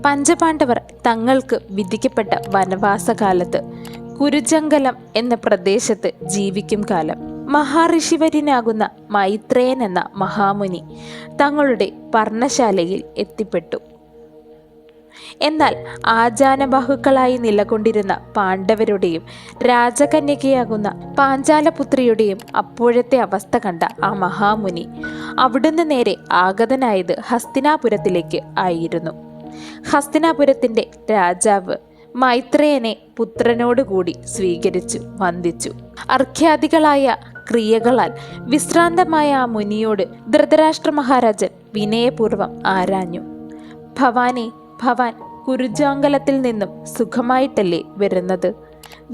പഞ്ചപാണ്ഡവർ തങ്ങൾക്ക് വിധിക്കപ്പെട്ട വനവാസകാലത്ത് കുരുജംഗലം എന്ന പ്രദേശത്ത് ജീവിക്കും കാലം മഹാഋഷിവര്യനാകുന്ന മൈത്രേയൻ എന്ന മഹാമുനി തങ്ങളുടെ പർണശാലയിൽ എത്തിപ്പെട്ടു. എന്നാൽ ആജാനബാഹുക്കളായി നിലകൊണ്ടിരുന്ന പാണ്ഡവരുടെയും രാജകന്യകയാകുന്ന പാഞ്ചാലപുത്രിയുടെയും അപ്പോഴത്തെ അവസ്ഥ കണ്ട ആ മഹാമുനി അവിടുന്ന് നേരെ ആഗതനായത് ഹസ്തിനാപുരത്തിലേക്ക് ആയിരുന്നു. ഹസ്തിനാപുരത്തിൻ്റെ രാജാവ് മൈത്രേയനെ പുത്രനോടുകൂടി സ്വീകരിച്ചു വന്ദിച്ചു. അർഘ്യാദികളായ ക്രിയകളാൽ വിശ്രാന്തമായ ആ മുനിയോട് ധൃതരാഷ്ട്ര മഹാരാജൻ വിനയപൂർവ്വം ആരാഞ്ഞു. ഭവാൻ കുരുജാങ്കലത്തിൽ നിന്നും സുഖമായിട്ടല്ലേ വരുന്നത്?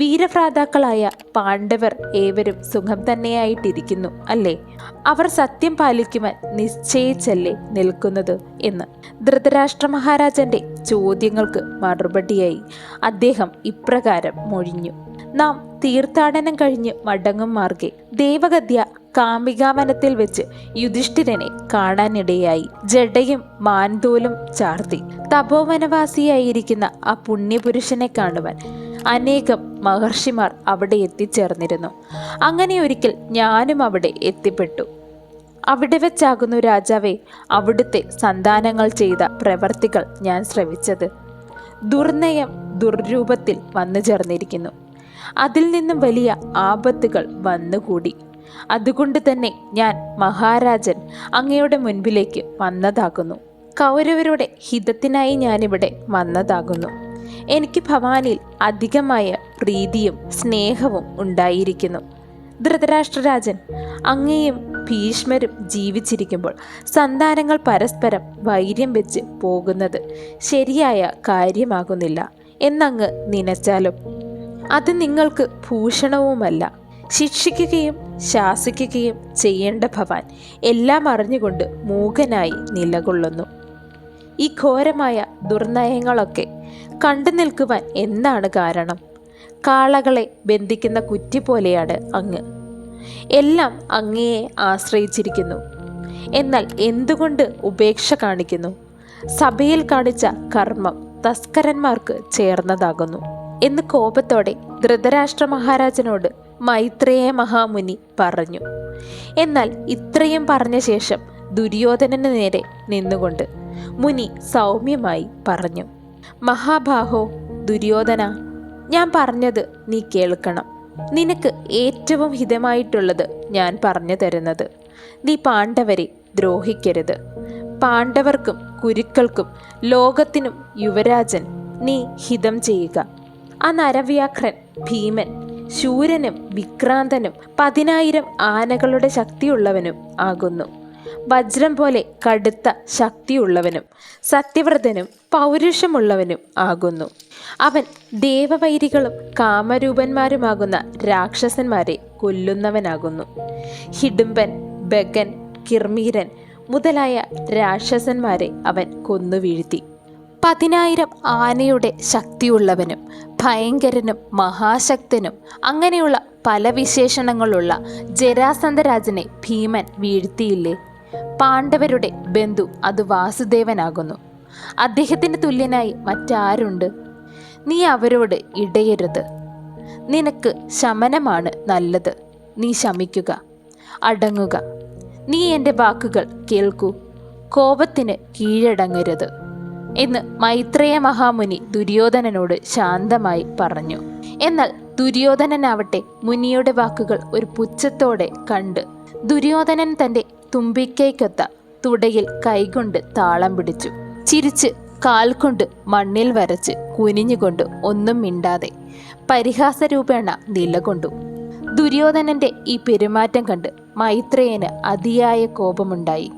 വീരഭ്രാതാക്കളായ പാണ്ഡവർ ഏവരും സുഖം തന്നെയായിട്ടിരിക്കുന്നു അല്ലേ? അവർ സത്യം പാലിക്കുവാൻ നിശ്ചയിച്ചല്ലേ നിൽക്കുന്നത് എന്ന് ധൃതരാഷ്ട്ര മഹാരാജന്റെ ചോദ്യങ്ങൾക്ക് മറുപടിയായി അദ്ദേഹം ഇപ്രകാരം മൊഴിഞ്ഞു. നാം തീർത്ഥാടനം കഴിഞ്ഞ് മടങ്ങും മാർഗെ ദേവഗദ്യ കാമികാവനത്തിൽ വെച്ച് യുധിഷ്ഠിരനെ കാണാനിടയായി. ജഡയും മാൻതോലും ചാർത്തി തപോവനവാസിയായിരിക്കുന്ന ആ പുണ്യപുരുഷനെ കാണുവാൻ അനേകം മഹർഷിമാർ അവിടെ എത്തിച്ചേർന്നിരുന്നു. അങ്ങനെ ഒരിക്കൽ ഞാനും അവിടെ എത്തിപ്പെട്ടു. അവിടെ വെച്ചാകുന്നു രാജാവേ അവിടുത്തെ സന്താനങ്ങൾ ചെയ്ത പ്രവർത്തികൾ ഞാൻ ശ്രവിച്ചത്. ദുർനയം ദുർരൂപത്തിൽ വന്നു ചേർന്നിരിക്കുന്നു. അതിൽ നിന്നും വലിയ ആപത്തുകൾ വന്നുകൂടി. അതുകൊണ്ട് തന്നെ ഞാൻ മഹാരാജൻ അങ്ങയുടെ മുൻപിലേക്ക് വന്നതാകുന്നു. കൗരവരുടെ ഹിതത്തിനായി ഞാനിവിടെ വന്നതാകുന്നു. എനിക്ക് ഭവാനിൽ അധികമായ പ്രീതിയും സ്നേഹവും ഉണ്ടായിരിക്കുന്നു. ധൃതരാഷ്ട്രരാജൻ, അങ്ങയും ഭീഷ്മരും ജീവിച്ചിരിക്കുമ്പോൾ സന്താനങ്ങൾ പരസ്പരം വൈര്യം വെച്ച് പോകുന്നത് ശരിയായ കാര്യമാകുന്നില്ല എന്നങ്ങ് നനച്ചാലും അത് നിങ്ങൾക്ക് ഭൂഷണവുമല്ല. ശിക്ഷിക്കുകയും ശാസിക്കുകയും ചെയ്യേണ്ട ഭവാൻ എല്ലാം അറിഞ്ഞുകൊണ്ട് മൂകനായി നിലകൊള്ളുന്നു. ഈ ഘോരമായ ദുർനയങ്ങളൊക്കെ കണ്ടു നിൽക്കുവാൻ എന്താണ് കാരണം? കാളകളെ ബന്ധിക്കുന്ന കുറ്റി പോലെയാണ് അങ്ങ്. എല്ലാം അങ്ങയെ ആശ്രയിച്ചിരിക്കുന്നു. എന്നാൽ എന്തുകൊണ്ട് ഉപേക്ഷ കാണിക്കുന്നു? സഭയിൽ കാണിച്ച കർമ്മം തസ്കരന്മാർക്ക് ചേർന്നതാകുന്നു എന്ന് കോപത്തോടെ ധൃതരാഷ്ട്ര മഹാരാജനോട് മൈത്രേയ മഹാമുനി പറഞ്ഞു. എന്നാൽ ഇത്രയും പറഞ്ഞ ശേഷം ദുര്യോധനന് നേരെ നിന്നുകൊണ്ട് മുനി സൗമ്യമായി പറഞ്ഞു. മഹാബാഹോ ദുര്യോധന, ഞാൻ പറഞ്ഞത് നീ കേൾക്കണം. നിനക്ക് ഏറ്റവും ഹിതമായിട്ടുള്ളത് ഞാൻ പറഞ്ഞു തരുന്നത്. നീ പാണ്ഡവരെ ദ്രോഹിക്കരുത്. പാണ്ഡവർക്കും കുരുക്കൾക്കും ലോകത്തിനും യുവരാജൻ നീ ഹിതം ചെയ്യുക. ആ നരവ്യാഘ്രൻ ഭീമൻ ശൂരനും വിക്രാന്തനും 10,000 ആനകളുടെ ശക്തിയുള്ളവനും ആകുന്നു. വജ്രം പോലെ കടുത്ത ശക്തിയുള്ളവനും സത്യവ്രതനും പൗരുഷമുള്ളവനും ആകുന്നു. അവൻ ദേവവൈരികളും കാമരൂപന്മാരുമാകുന്ന രാക്ഷസന്മാരെ കൊല്ലുന്നവനാകുന്നു. ഹിഡുംബൻ, ബഗൻ, കിർമീരൻ മുതലായ രാക്ഷസന്മാരെ അവൻ കൊന്നുവീഴ്ത്തി. 10,000 ആനയുടെ ശക്തിയുള്ളവനും ഭയങ്കരനും മഹാശക്തനും അങ്ങനെയുള്ള പല വിശേഷണങ്ങളുള്ള ജരാസന്ധരാജനെ ഭീമൻ വീഴ്ത്തിയില്ലേ? പാണ്ഡവരുടെ ബന്ധു അത് വാസുദേവനാകുന്നു. അദ്ദേഹത്തിന് തുല്യനായി മറ്റാരുണ്ട്? നീ അവരോട് ഇടയരുത്. നിനക്ക് ശമനമാണ് നല്ലത്. നീ ശമിക്കുക, അടങ്ങുക. നീ എൻ്റെ വാക്കുകൾ കേൾക്കൂ. കോപത്തിന് കീഴടങ്ങരുത് എന്ന് മൈത്രേയ മഹാമുനി ദുര്യോധനനോട് ശാന്തമായി പറഞ്ഞു. എന്നാൽ ദുര്യോധനനാവട്ടെ മുനിയുടെ വാക്കുകൾ ഒരു പുച്ഛത്തോടെ കണ്ട് ദുര്യോധനൻ തൻ്റെ തുമ്പിക്കൈക്കൊത്ത തുടയിൽ കൈകൊണ്ട് താളം പിടിച്ചു. ചിരിച്ച് കാൽ കൊണ്ട് മണ്ണിൽ വരച്ച് കുനിഞ്ഞുകൊണ്ട് ഒന്നും മിണ്ടാതെ പരിഹാസരൂപേണ നിലകൊണ്ടു. ദുര്യോധനന്റെ ഈ പെരുമാറ്റം കണ്ട് മൈത്രേയന് അതിയായ കോപമുണ്ടായി.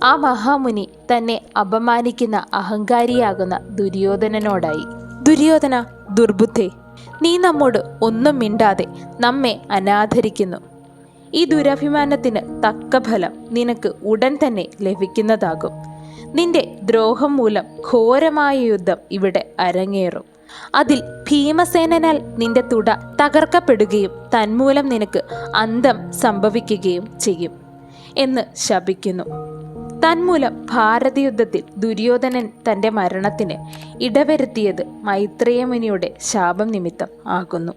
ആ മഹാമുനി തന്നെ അപമാനിക്കുന്ന അഹങ്കാരിയാകുന്ന ദുര്യോധനനോടായി, ദുര്യോധന ദുർബുദ്ധേ, നീ നമ്മോട് ഒന്നും മിണ്ടാതെ നമ്മെ അനാദരിക്കുന്നു. ഈ ദുരഭിമാനത്തിന് തക്ക ഫലം നിനക്ക് ഉടൻ തന്നെ ലഭിക്കുന്നതാകും. നിന്റെ ദ്രോഹം മൂലം ഘോരമായ യുദ്ധം ഇവിടെ അരങ്ങേറും. അതിൽ ഭീമസേനനാൽ നിന്റെ തുട തകർക്കപ്പെടുകയും തന്മൂലം നിനക്ക് അന്തം സംഭവിക്കുകയും ചെയ്യും എന്ന് ശപിക്കുന്നു. തന്മൂലം ഭാരതയുദ്ധത്തിൽ ദുര്യോധനൻ തൻ്റെ മരണത്തിന് ഇടവരുത്തിയത് മൈത്രേയ മുനിയുടെ ശാപം നിമിത്തം ആകുന്നു.